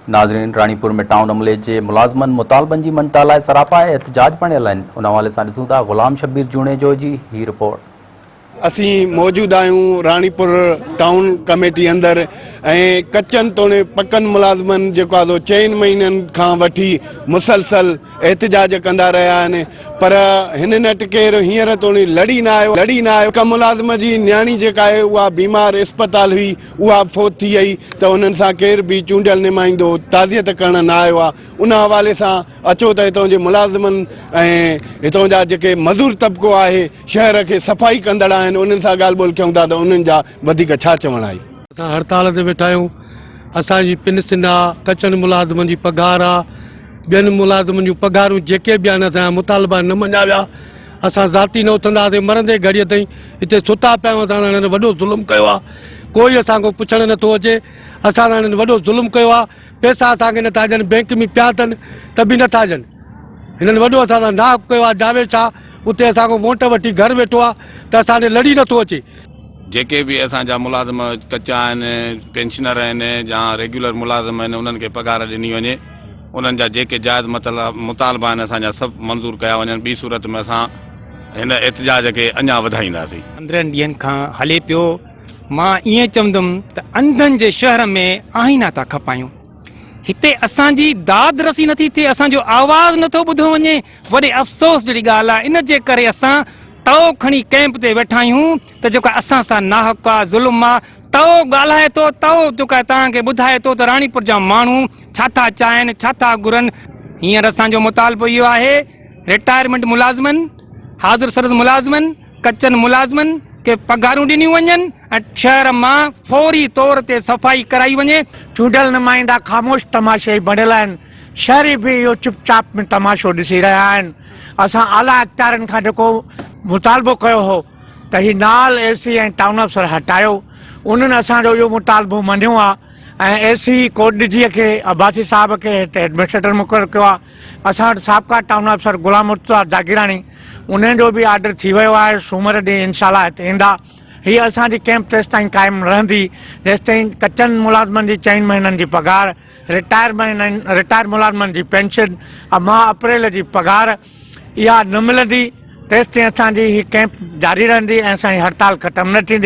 नाज़रीन, रानीपुर में टाउन अमले के मुलाज़मन मुतालबन की मनता लाइ सरापा एहतजाज पणियल आहिनि। उन हवाले से ॾिसूं था ग़ुलाम शब्बीर जूणे जो जी ही रिपोर्ट। असी मौजूद आयूं रानीपुर टाउन कमेटी अंदर ऐं कच्चन तोड़े पक्कन मुलाज़मन जेको आहे 4 महीननि खां वठी मुसलसल एहतजाज कंदा रहिया आहिनि, पर हिन नट केरु हींअर तोड़ी लड़ी न आयो। हिकु मुलाज़िम जी न्याणी जेका आहे उहा बीमार इस्पताल हुई, उहा फोत थी वई, त उन्हनि सां केर बि चूंडियल नुमाइंदो ताज़ियत करण न आयो आहे। उन हवाले सां अचो त हितां जे मुलाज़िमनि ऐं हितां जा जेके मज़दूर तबिको आहे शहर खे सफ़ाई कंदड़ आहिनि, उन्हनि सां ॻाल्हि ॿोल कयूं था त उन्हनि जा वधीक छा चवण आहे। असां हड़ताल ते वेठा आहियूं। असांजी पिनसिन आहे, कचनि मुलाज़िमनि जी पघार आहे, ॿियनि मुलाज़िमनि जूं पघारूं जेके बि आहिनि असांजा मुतालबा न मञा विया। असां ज़ाती न उथंदासीं, मरंदे घड़ीअ ताईं हिते सुता पिया आहियूं। असां हिननि वॾो ज़ुल्म कयो आहे, कोई असांखो पुछणु नथो अचे। असां हिननि वॾो ज़ुल्म कयो आहे, पैसा असांखे नथा ॾियनि, बैंक में पिया अथनि त बि नथा ॾियनि। हिननि वॾो असां सां नाहक कयो आहे। जावेद शाह उते असांखो वोट वठी घर वेठो आहे त असांखे लड़ी नथो अचे। जेके भी असांजा मुलाज़िम कच्चा आहिनि, पेंशनर आहिनि या रेगुलर मुलाज़िम आहिनि, उन्हनि खे पघार ॾिनी वञे। उन्हनि जा जेके जाइज़ मुतालबा आहिनि असांजा सभु मंज़ूर कया वञनि। ॿी सूरत में असां हिन एहतजाज खे अञा वधाईंदासीं। 15 ॾींहंनि खां हले पियो। मां ईअं चवंदुमि त अंधनि जे शहर में आईना था खपायूं। हिते असांजी दाद रसी नथी थिए, असांजो आवाज़ नथो ॿुधो वञे। वॾे अफ़सोस जहिड़ी ॻाल्हि आहे। इन जे करे असां तओ खणी कैंप ते वेठा आहियूं त जेका असां सां नाहक आहे, ज़ुल्म आहे। तओ ॻाल्हाए थो, तओ जेका तव्हांखे ॿुधाए थो त रानीपुर जा माण्हू छा था चाहिनि, छा था घुरनि। हींअर असांजो मुतालबो इहो आहे, रिटायरमेंट मुलाज़िमनि, हाज़िर सरद मुलाज़िमनि, कच्चनि मुलाज़िमनि के पघारूं ॾिनियूं वञनि ऐं शहर मां फौरी तौर ते सफ़ाई कराई वञे। चूंडियल नुमाइंदा ख़ामोश तमाशे बणियल आहिनि। शहरी बि इहो चुपचाप में तमाशो ॾिसी रहिया आहिनि। असां आला इख़्तियारनि खां जेको मुतालबो कयो हो त ही नाल AC ऐं टाउन अफ़सर हटायो, उन्हनि असांजो इहो मुतालबो मञियो आहे ऐं AC कोटडीजीअ खे अब्बासी साहब खे हिते एडमिनिस्ट्रेटर मुक़ररु कयो आहे। असां वटि साबिक़ा टाउन अफ़सर ग़ुलाम मुर्तज़ा जागीरानी, उन्हनि जो बि ऑर्डर थी वियो आहे। सूमर ॾींहुं इंशाअल्लाह हिते ईंदा। हीअ असांजी कैंप तेसि ताईं क़ाइमु रहंदी जेसि ताईं कच्चनि मुलाज़िमनि जी 4 महीननि जी पघार, रिटायर मुलाज़िमनि जी पेंशन, माह अप्रैल जी पघार इहा न मिलंदी। तेसि ताईं असांजी हीअ कैंप जारी रहंदी ऐं असांजी हड़ताल ख़तमु न थींदी।